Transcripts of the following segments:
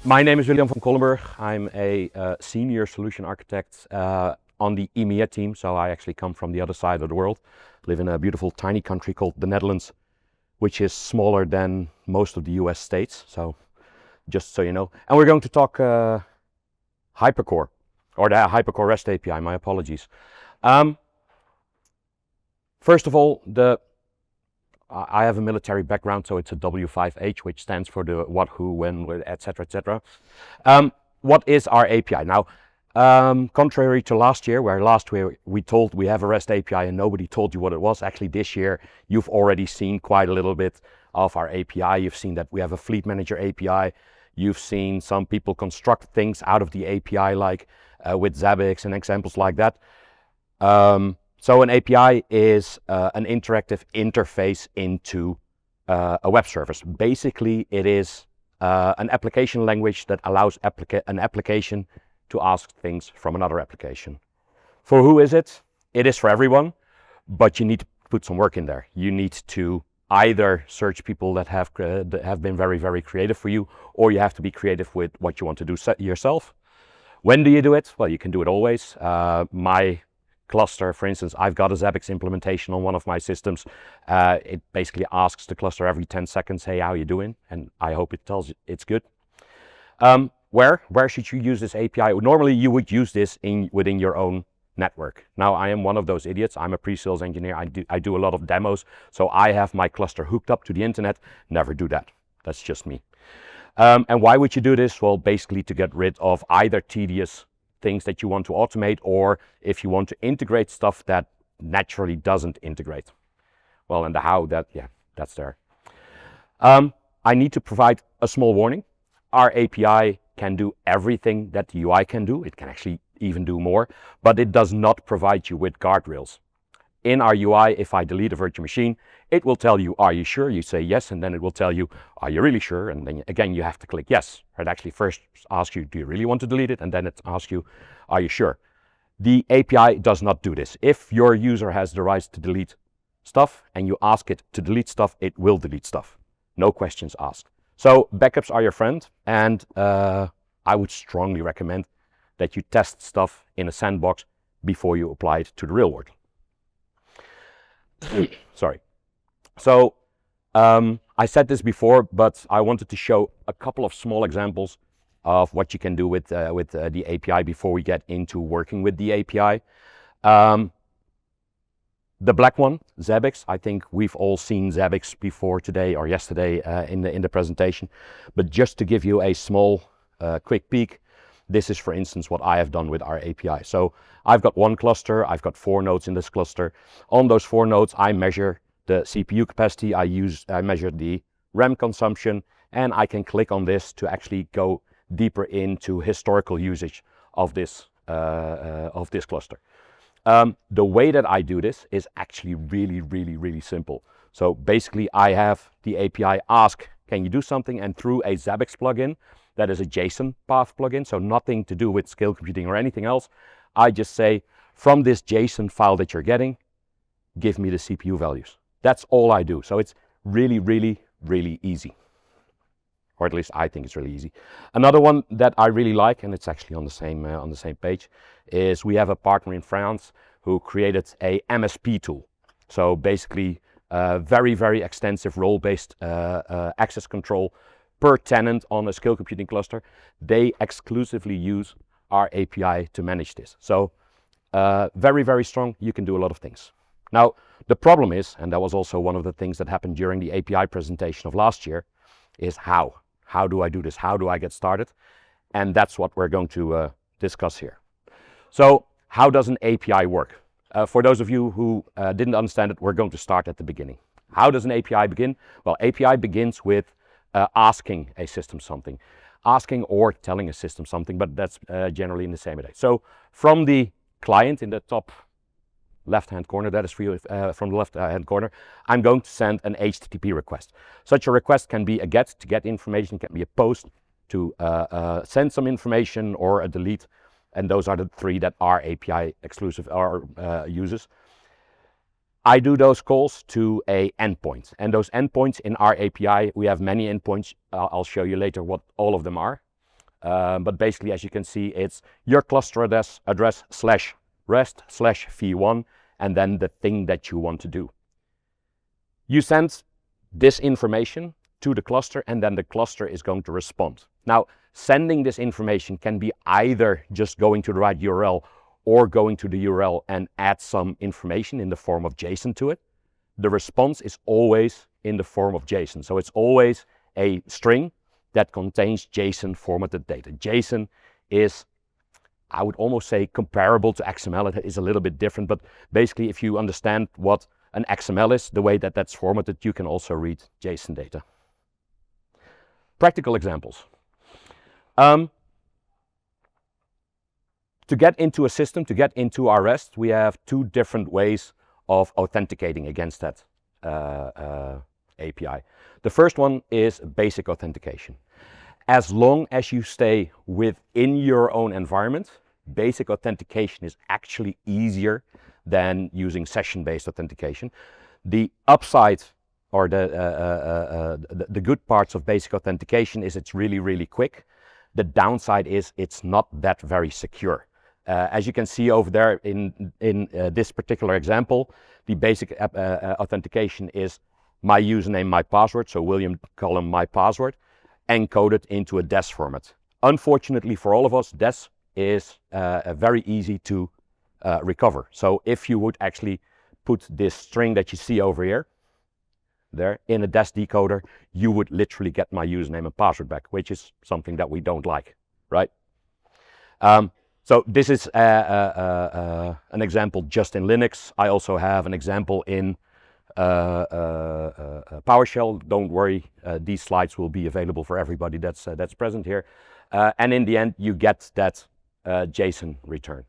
My name is William van Kollenburg. I'm a senior solution architect on the EMEA team, so I actually come from the other side of the world. Live in a beautiful tiny country called the Netherlands, which is smaller than most of the US states, so just so you know. And we're going to talk HyperCore, or the HyperCore REST API, my apologies. First of all, I have a military background, so it's a W5H, which stands for the what, who, when, etc., etc. What is our API? Now, contrary to last year, where last year we told we have a REST API and nobody told you what it was, actually this year you've already seen quite a little bit of our API. You've seen that we have a Fleet Manager API. You've seen some people construct things out of the API, like with Zabbix and examples like that. So an API is an interactive interface into a web service. Basically, it is an application language that allows an application to ask things from another application. For who is it? It is for everyone, but you need to put some work in there. You need to either search people that have been very, very creative for you, or you have to be creative with what you want to do yourself. When do you do it? Well, you can do it always. My cluster, for instance, I've got a Zabbix implementation on one of my systems. It basically asks the cluster every 10 seconds, hey, how you doing? And I hope it tells you it's good. Where should you use this API? Normally you would use this within your own network. Now, I am one of those idiots. I'm a pre-sales engineer. I do a lot of demos, so I have my cluster hooked up to the internet. Never do that. That's just me. And why would you do this? Well, basically to get rid of either tedious things that you want to automate, or if you want to integrate stuff that naturally doesn't integrate. Well, and the how, that's there. I need to provide a small warning. Our API can do everything that the UI can do. It can actually even do more, but it does not provide you with guardrails. In our UI, if I delete a virtual machine, it will tell you, are you sure? You say yes, and then it will tell you, are you really sure? And then again, you have to click yes. It actually first asks you, do you really want to delete it? And then it asks you, are you sure? The API does not do this. If your user has the right to delete stuff and you ask it to delete stuff, it will delete stuff. No questions asked. So backups are your friend, and I would strongly recommend that you test stuff in a sandbox before you apply it to the real world. Sorry. So I said this before, but I wanted to show a couple of small examples of what you can do with the API before we get into working with the API. The black one, Zabbix. I think we've all seen Zabbix before today or yesterday in the presentation. But just to give you a small quick peek, this is, for instance, what I have done with our API. So I've got one cluster, I've got 4 nodes in this cluster. On those 4 nodes, I measure the CPU capacity, I measure the RAM consumption, and I can click on this to actually go deeper into historical usage of this cluster. The way that I do this is actually really, really, really simple. So basically, I have the API ask, can you do something? And through a Zabbix plugin, that is a JSON path plugin, so nothing to do with scale computing or anything else. I just say, from this JSON file that you're getting, give me the CPU values. That's all I do. So it's really, really, really easy. Or at least I think it's really easy. Another one that I really like, and it's actually on the same page, is we have a partner in France who created a MSP tool. So basically, very, very extensive role-based access control per tenant on a scale computing cluster. They exclusively use our API to manage this. So very, very strong. You can do a lot of things. Now, the problem is, and that was also one of the things that happened during the API presentation of last year, is how. How do I do this? How do I get started? And that's what we're going to discuss here. So how does an API work? For those of you who didn't understand it, we're going to start at the beginning. How does an API begin? Well, API begins with asking a system something. Asking or telling a system something, but that's generally in the same way. So from the client in the top left-hand corner, that is for you, from the left-hand corner, I'm going to send an HTTP request. Such a request can be a get, to get information, can be a post, to send some information, or a delete, and those are the 3 that our API exclusive uses. I do those calls to a endpoint, and those endpoints in our API, we have many endpoints. I'll show you later what all of them are. But basically, as you can see, it's your cluster address slash rest slash v1, and then the thing that you want to do. You send this information to the cluster, and then the cluster is going to respond. Now, sending this information can be either just going to the right URL or going to the URL and add some information in the form of JSON to it. The response is always in the form of JSON. So it's always a string that contains JSON formatted data. JSON is, I would almost say, comparable to XML. It is a little bit different, but basically if you understand what an XML is, the way that that's formatted, you can also read JSON data. Practical examples. To get into a system, to get into our REST, we have two different ways of authenticating against that API. The first one is basic authentication. As long as you stay within your own environment, basic authentication is actually easier than using session-based authentication. The upside or the good parts of basic authentication is it's really, really quick. The downside is it's not that very secure. As you can see over there in this particular example, the basic authentication is my username, my password, so William column my password, encoded into a DES format. Unfortunately for all of us, DES is very easy to recover. So if you would actually put this string that you see over here, there in a DES decoder, you would literally get my username and password back, which is something that we don't like, right? So this is an example just in Linux. I also have an example in PowerShell. Don't worry, these slides will be available for everybody that's present here. And in the end, you get that JSON return.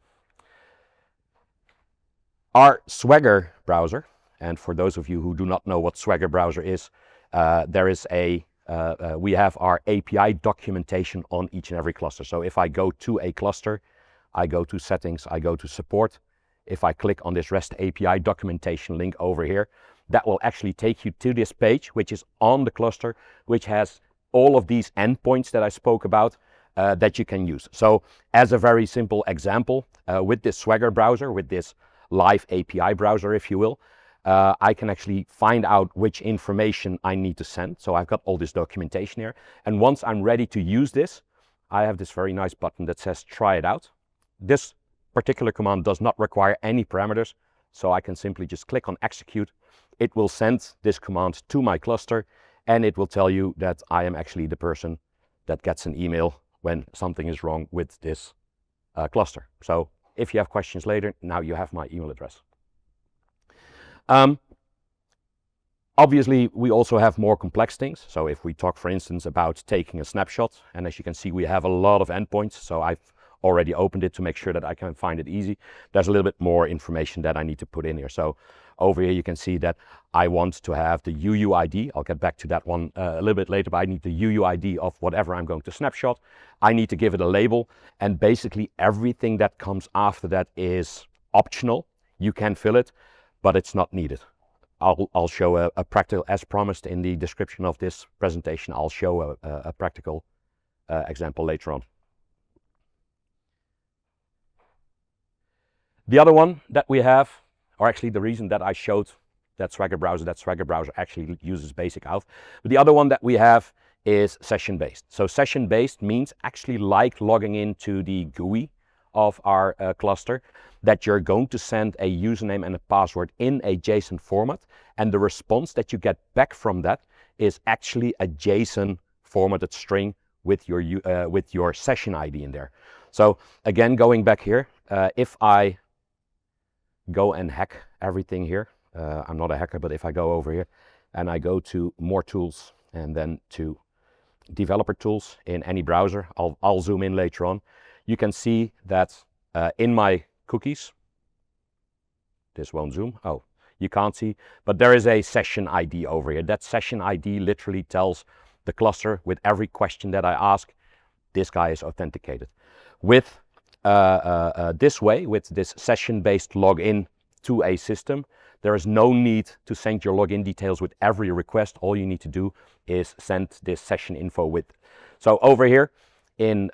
Our Swagger browser, and for those of you who do not know what Swagger browser is, we have our API documentation on each and every cluster. So if I go to a cluster, I go to settings, I go to support. If I click on this REST API documentation link over here, that will actually take you to this page, which is on the cluster, which has all of these endpoints that I spoke about that you can use. So as a very simple example, with this Swagger browser, with this live API browser, if you will, I can actually find out which information I need to send. So I've got all this documentation here. And once I'm ready to use this, I have this very nice button that says try it out. This particular command does not require any parameters, so I can simply just click on execute. It will send this command to my cluster, and it will tell you that I am actually the person that gets an email when something is wrong with this cluster. So if you have questions later, now you have my email address. Obviously, we also have more complex things. So if we talk, for instance, about taking a snapshot, and as you can see, we have a lot of endpoints. So I've already opened it to make sure that I can find it easy. There's a little bit more information that I need to put in here. So over here, you can see that I want to have the UUID. I'll get back to that one a little bit later, but I need the UUID of whatever I'm going to snapshot. I need to give it a label, and basically everything that comes after that is optional. You can fill it, but it's not needed. I'll show a practical, as promised in the description of this presentation, I'll show a practical example later on. The other one that we have, or actually the reason that I showed that Swagger browser actually uses basic auth. But the other one that we have is session-based. So session-based means actually like logging into the GUI of our cluster, that you're going to send a username and a password in a JSON format, and the response that you get back from that is actually a JSON formatted string with your session ID in there. So again, going back here, if I go and hack everything here, I'm not a hacker, but if I go over here and I go to more tools and then to developer tools in any browser, I'll zoom in later on. You can see that in my cookies, this won't zoom, oh, you can't see, but there is a session ID over here. That session ID literally tells the cluster with every question that I ask, this guy is authenticated. With this way, with this session-based login to a system, there is no need to send your login details with every request. All you need to do is send this session info with. So over here, in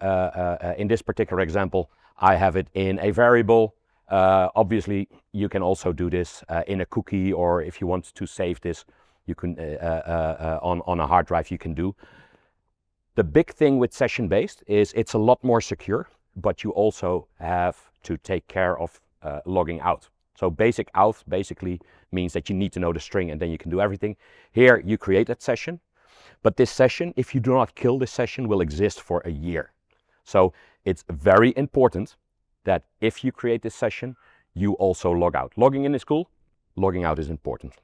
this particular example, I have it in a variable. Obviously, you can also do this in a cookie, or if you want to save this, you can on a hard drive, you can do. The big thing with session-based is it's a lot more secure, but you also have to take care of logging out. So basic out basically means that you need to know the string and then you can do everything. Here you create that session, but this session, if you do not kill this session, will exist for a year. So it's very important that if you create this session, you also log out. Logging in is cool, logging out is important.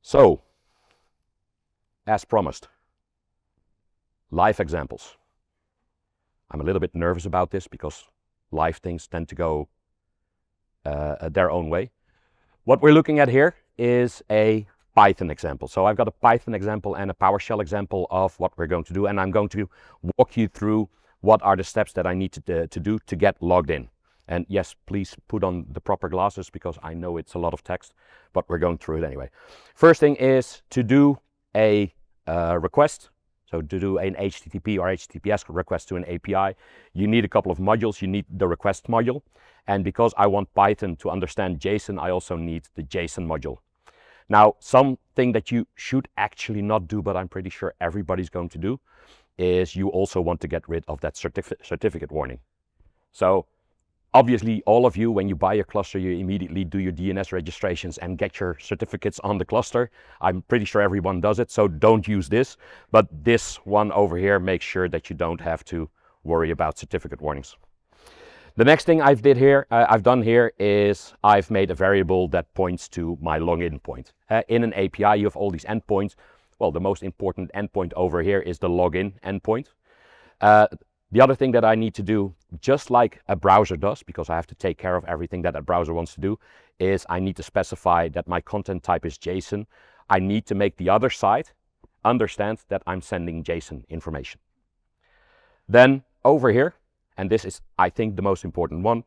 So, as promised, live examples. I'm a little bit nervous about this because live things tend to go their own way. What we're looking at here is a Python example. So I've got a Python example and a PowerShell example of what we're going to do, and I'm going to walk you through what are the steps that I need to do to get logged in. And yes, please put on the proper glasses because I know it's a lot of text, but we're going through it anyway. First thing is to do a request. So to do an HTTP or HTTPS request to an API, you need a couple of modules. You need the request module. And because I want Python to understand JSON, I also need the JSON module. Now, something that you should actually not do, but I'm pretty sure everybody's going to do, is you also want to get rid of that certificate warning. So obviously, all of you, when you buy a cluster, you immediately do your DNS registrations and get your certificates on the cluster. I'm pretty sure everyone does it, so don't use this. But this one over here makes sure that you don't have to worry about certificate warnings. The next thing I've done here is I've made a variable that points to my login point. In an API, you have all these endpoints. Well, the most important endpoint over here is the login endpoint. The other thing that I need to do, just like a browser does, because I have to take care of everything that a browser wants to do, is I need to specify that my content type is JSON. I need to make the other side understand that I'm sending JSON information. Then over here, and this is, I think, the most important one,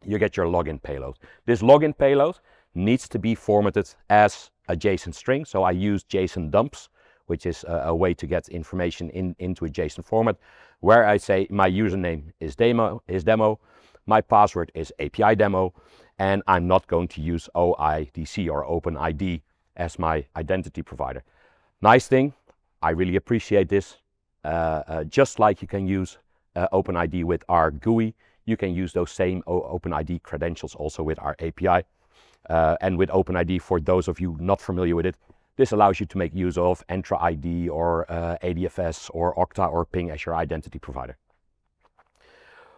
you get your login payload. This login payload needs to be formatted as a JSON string. So I use JSON dumps, which is a way to get information into a JSON format, where I say my username is demo, my password is API demo, and I'm not going to use OIDC or OpenID as my identity provider. Nice thing, I really appreciate this. Just like you can use OpenID with our GUI, you can use those same OpenID credentials also with our API. And with OpenID, for those of you not familiar with it, this allows you to make use of Entra ID or ADFS or Okta or Ping as your identity provider.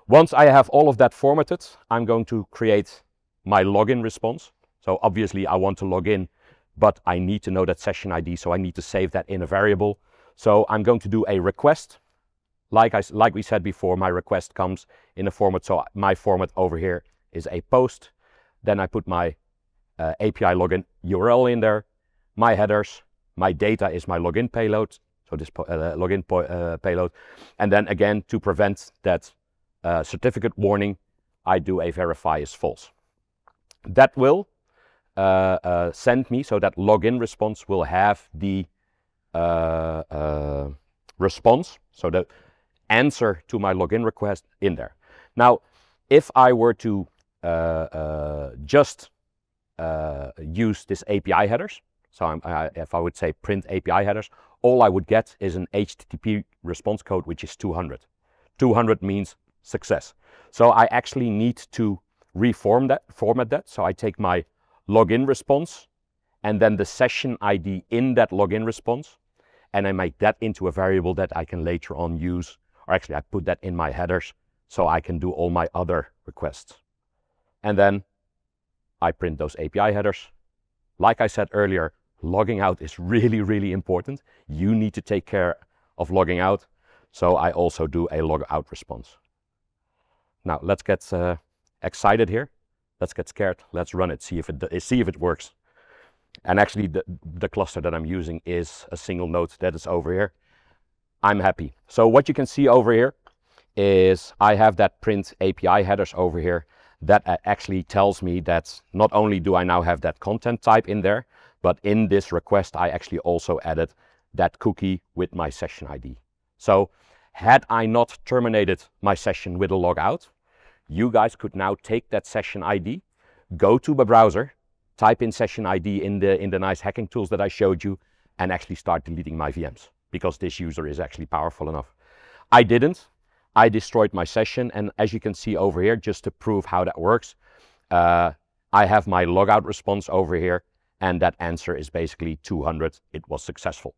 Once I have all of that formatted, I'm going to create my login response. So obviously I want to log in, but I need to know that session ID, so I need to save that in a variable. So I'm going to do a request. Like we said before, my request comes in a format. So my format over here is a post. Then I put my API login URL in there. My headers, my data is my login payload, so this payload. And then again, to prevent that certificate warning, I do a verify as false. That will send me, so that login response will have the response, so the answer to my login request in there. Now, if I were to just use this API headers, so if I would say print API headers, all I would get is an HTTP response code, which is 200. 200 means success. So I actually need to format that. So I take my login response and then the session ID in that login response, and I make that into a variable that I can later on use, or actually I put that in my headers so I can do all my other requests. And then I print those API headers. Like I said earlier, logging out is really, really important. You need to take care of logging out. So I also do a log out response. Now let's get excited here. Let's get scared. Let's run it, see if it works. And actually the cluster that I'm using is a single node that is over here. I'm happy. So what you can see over here is I have that print API headers over here. That actually tells me that not only do I now have that content type in there, but in this request I actually also added that cookie with my session ID. So had I not terminated my session with a logout, you guys could now take that session ID, go to the browser, type in session ID in the nice hacking tools that I showed you, and actually start deleting my VMs, because this user is actually powerful enough. I didn't. I destroyed my session, and as you can see over here, just to prove how that works, I have my logout response over here, and that answer is basically 200. It was successful.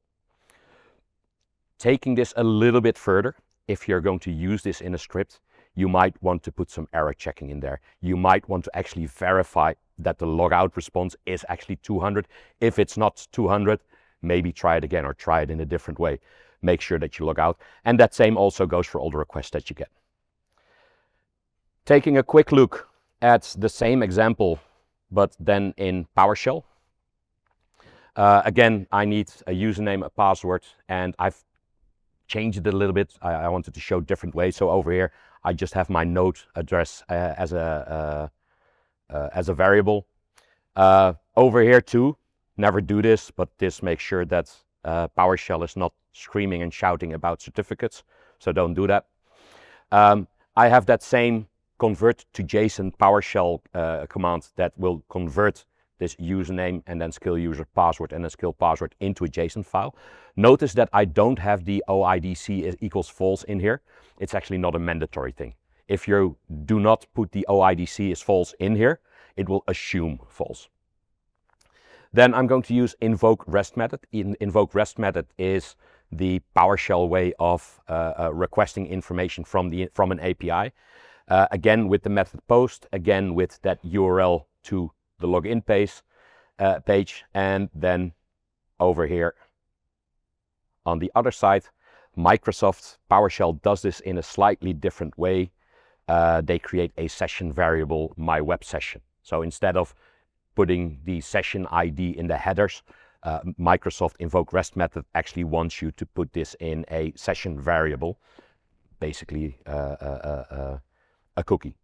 Taking this a little bit further, if you're going to use this in a script, you might want to put some error checking in there. You might want to actually verify that the logout response is actually 200. If it's not 200, maybe try it again or try it in a different way. Make sure that you log out. And that same also goes for all the requests that you get. Taking a quick look at the same example, but then in PowerShell. Again, I need a username, a password, and I've changed it a little bit. I wanted to show different ways. So over here, I just have my node address as a variable. Over here too, never do this, but this makes sure that PowerShell is not screaming and shouting about certificates. So don't do that. I have that same convert to JSON PowerShell command that will convert this username and then skill user password and then skill password into a JSON file. Notice that I don't have the OIDC equals false in here. It's actually not a mandatory thing. If you do not put the OIDC is false in here, it will assume false. Then I'm going to use invoke REST method. Invoke REST method is the PowerShell way of requesting information from an API. Again with the method post, again with that URL to the login page, and then over here on the other side, Microsoft PowerShell does this in a slightly different way. They create a session variable, my web session. So instead of putting the session ID in the headers, Microsoft invoke REST method actually wants you to put this in a session variable, basically a cookie.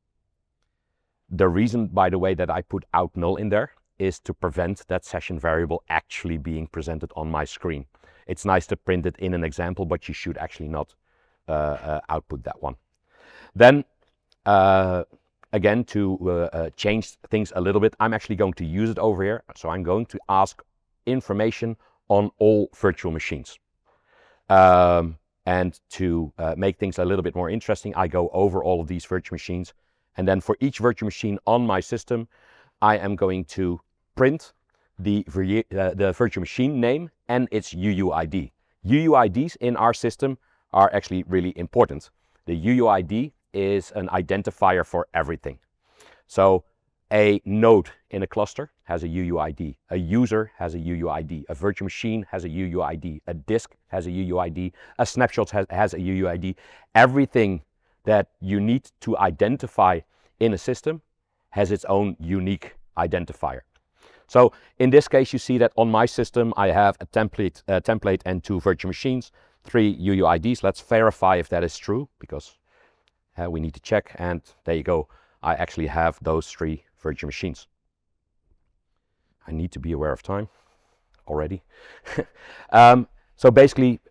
The reason, by the way, that I put out null in there is to prevent that session variable actually being presented on my screen. It's nice to print it in an example, but you should actually not output that one. Then, again, to change things a little bit, I'm actually going to use it over here. So I'm going to ask information on all virtual machines. And to make things a little bit more interesting, I go over all of these virtual machines. And then for each virtual machine on my system, I am going to print the virtual machine name and its UUID. UUIDs in our system are actually really important. The UUID is an identifier for everything. So a node in a cluster has a UUID, a user has a UUID, a virtual machine has a UUID, a disk has a UUID, a snapshot has a UUID. Everything that you need to identify in a system has its own unique identifier. So in this case, you see that on my system, I have a template and 2 virtual machines, 3 UUIDs. Let's verify if that is true, because we need to check. And there you go. I actually have those 3 virtual machines. I need to be aware of time already. So basically,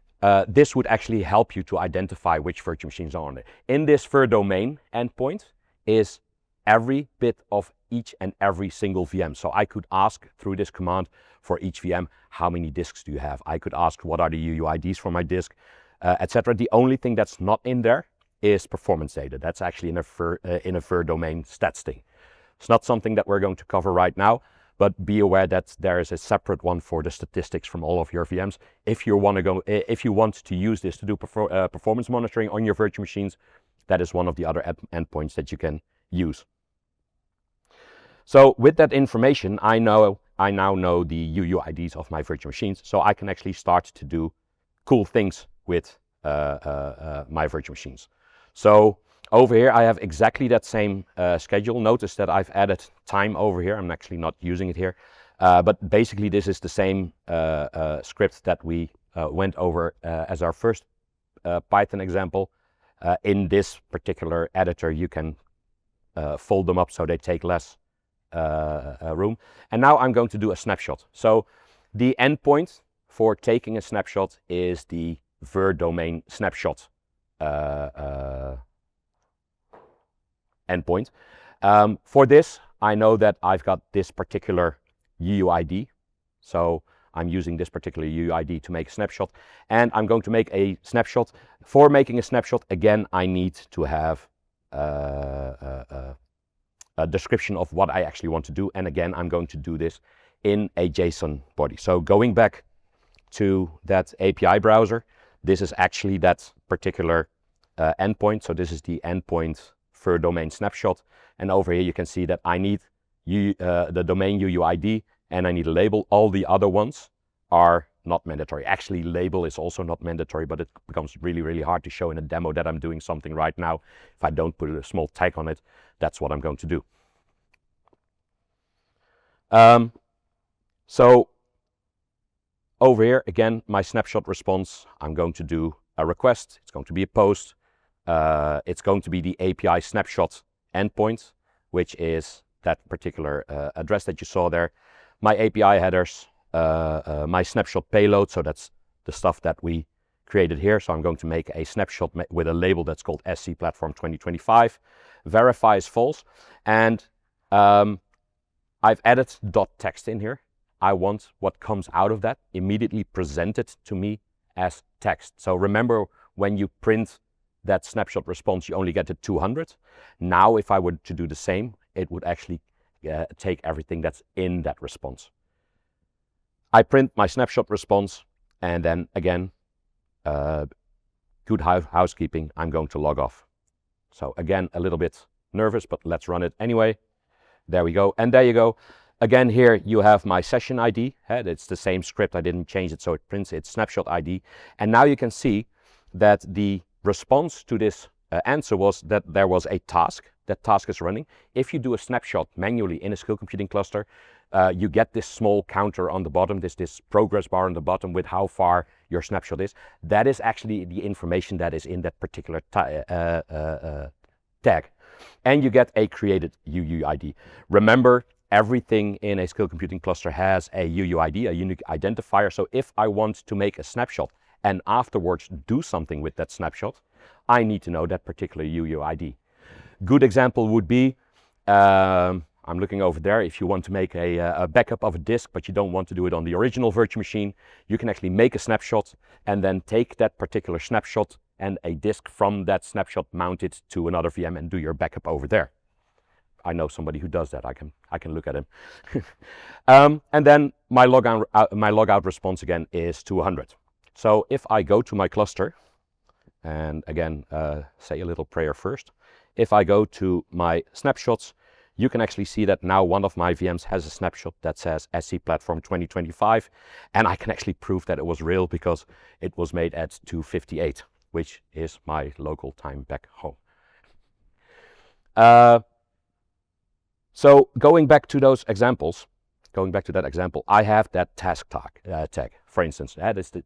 this would actually help you to identify which virtual machines are on it. In this vir domain endpoint is every bit of each and every single VM. So I could ask through this command for each VM, how many disks do you have? I could ask what are the UUIDs for my disk, etc. The only thing that's not in there is performance data. That's actually in a vir domain stats thing. It's not something that we're going to cover right now, but be aware that there is a separate one for the statistics from all of your VMs. If you want to use this to do performance monitoring on your virtual machines, that is one of the other endpoints that you can use. So with that information, I now know the UUIDs of my virtual machines, so I can actually start to do cool things with my virtual machines. So over here, I have exactly that same schedule. Notice that I've added time over here. I'm actually not using it here. But basically, this is the same script that we went over as our first Python example. In this particular editor, you can fold them up so they take less room. And now I'm going to do a snapshot. So the endpoint for taking a snapshot is the ver domain snapshot endpoint. For this, I know that I've got this particular UUID. So I'm using this particular UUID to make a snapshot, and I'm going to make a snapshot. For making a snapshot, again, I need to have a description of what I actually want to do. And again, I'm going to do this in a JSON body. So going back to that API browser, this is actually that particular endpoint. So this is the endpoint for domain snapshot. And over here, you can see that I need the domain UUID and I need a label. All the other ones are not mandatory. Actually, label is also not mandatory, but it becomes really, really hard to show in a demo that I'm doing something right now. If I don't put a small tag on it, that's what I'm going to do. So over here, again, my snapshot response, I'm going to do a request. It's going to be a post. It's going to be the API snapshot endpoint, which is that particular address that you saw there. My API headers, my snapshot payload, so that's the stuff that we created here. So I'm going to make a snapshot with a label that's called SC Platform 2025. Verify is false. And I've added .text in here. I want what comes out of that immediately presented to me as text. So remember, when you print that snapshot response, you only get to 200. Now, if I were to do the same, it would actually take everything that's in that response. I print my snapshot response, and then again, good housekeeping, I'm going to log off. So again, a little bit nervous, but let's run it anyway. There we go, and there you go. Again, here you have my session ID. It's the same script, I didn't change it, so it prints its snapshot ID. And now you can see that the response to this answer was that there was a task. That task is running. If you do a snapshot manually in a skill computing cluster, you get this small counter on the bottom, this progress bar on the bottom with how far your snapshot is. That is actually the information that is in that particular tag. And you get a created UUID. Remember, everything in a skill computing cluster has a UUID, a unique identifier. So if I want to make a snapshot and afterwards do something with that snapshot, I need to know that particular UUID. Good example would be, I'm looking over there, if you want to make a backup of a disk, but you don't want to do it on the original virtual machine, you can actually make a snapshot and then take that particular snapshot and a disk from that snapshot, mount it to another VM and do your backup over there. I know somebody who does that. I can look at him. And then my logout response again is 200. So if I go to my cluster, and again, say a little prayer first. If I go to my snapshots, you can actually see that now one of my VMs has a snapshot that says SC Platform 2025. And I can actually prove that it was real because it was made at 2:58, which is my local time back home. So going back to those examples, I have that task tag, for instance.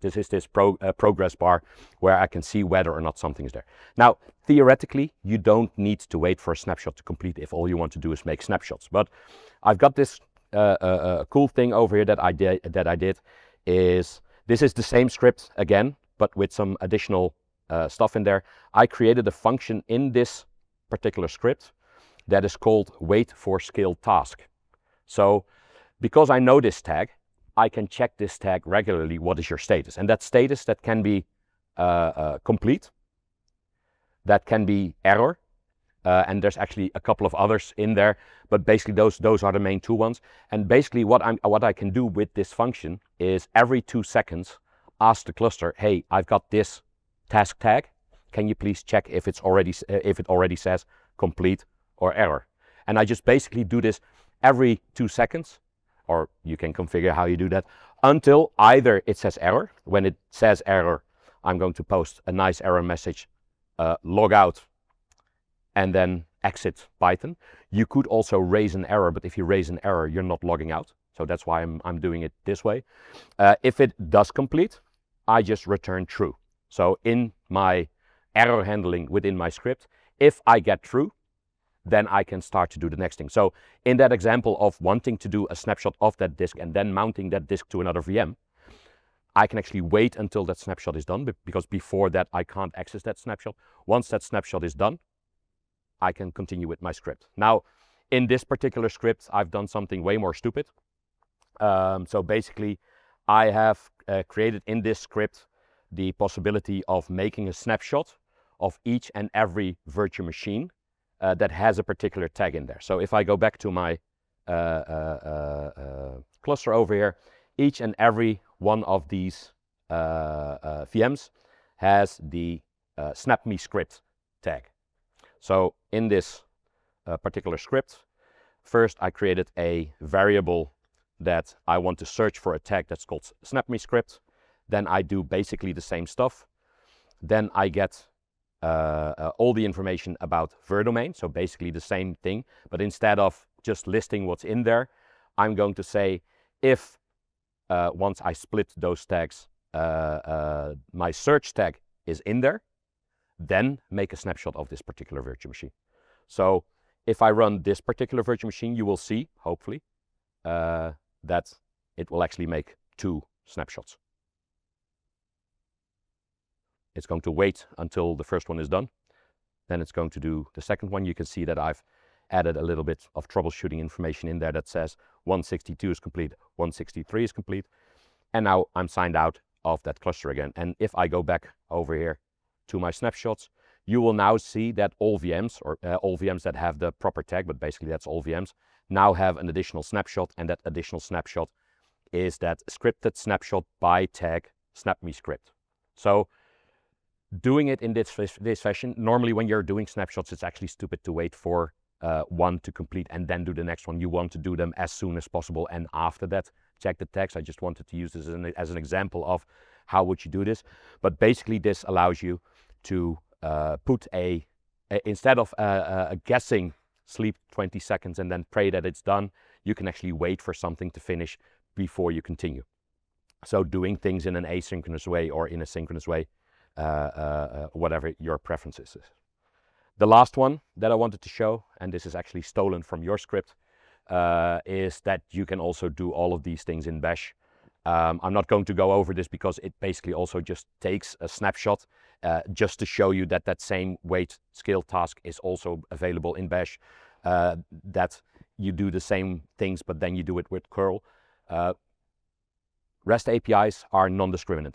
This is this progress bar where I can see whether or not something is there. Now, theoretically, you don't need to wait for a snapshot to complete if all you want to do is make snapshots. But I've got this cool thing over here that I did. This is the same script again, but with some additional stuff in there. I created a function in this particular script that is called wait for scaled task. So because I know this tag, I can check this tag regularly. What is your status? And that status, that can be complete, that can be error, and there's actually a couple of others in there, but basically those are the main two ones. And basically what I can do with this function is every 2 seconds ask the cluster, hey, I've got this task tag. Can you please check if it already says complete or error? And I just basically do this every 2 seconds, or you can configure how you do that, until either it says error. When it says error, I'm going to post a nice error message, log out, and then exit Python. You could also raise an error, but if you raise an error, you're not logging out. So that's why I'm doing it this way. If it does complete, I just return true. So in my error handling within my script, if I get true, then I can start to do the next thing. So in that example of wanting to do a snapshot of that disk and then mounting that disk to another VM, I can actually wait until that snapshot is done, because before that I can't access that snapshot. Once that snapshot is done, I can continue with my script. Now, in this particular script, I've done something way more stupid. So basically, I have created in this script the possibility of making a snapshot of each and every virtual machine that has a particular tag in there. So if I go back to my cluster over here, each and every one of these VMs has the snap me script tag. So in this particular script, first I created a variable that I want to search for a tag that's called snap me script. Then I do basically the same stuff. Then I get all the information about virdomain, so basically the same thing, but instead of just listing what's in there, I'm going to say if once I split those tags, my search tag is in there, then make a snapshot of this particular virtual machine. So if I run this particular virtual machine, you will see, hopefully, that it will actually make 2 snapshots. It's going to wait until the first one is done. Then it's going to do the second one. You can see that I've added a little bit of troubleshooting information in there that says 162 is complete, 163 is complete. And now I'm signed out of that cluster again. And if I go back over here to my snapshots, you will now see that all VMs, or all VMs that have the proper tag, but basically that's all VMs, now have an additional snapshot, and that additional snapshot is that scripted snapshot by tag snapme script. So doing it in this fashion, normally when you're doing snapshots, it's actually stupid to wait for one to complete and then do the next one. You want to do them as soon as possible, and after that, check the tags. I just wanted to use this as an example of how would you do this. But basically, this allows you to put instead of guessing, sleep 20 seconds and then pray that it's done, you can actually wait for something to finish before you continue. So doing things in an asynchronous way or in a synchronous way, whatever your preferences is. The last one that I wanted to show, and this is actually stolen from your script, is that you can also do all of these things in Bash. I'm not going to go over this because it basically also just takes a snapshot just to show you that that same wait scale task is also available in Bash, that you do the same things, but then you do it with curl. REST APIs are non-discriminant.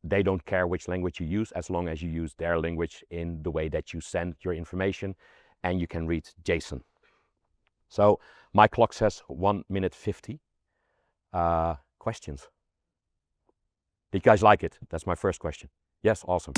They don't care which language you use as long as you use their language in the way that you send your information, and you can read JSON. So my clock says 1 minute 50. Questions? Did you guys like it? That's my first question. Yes, awesome.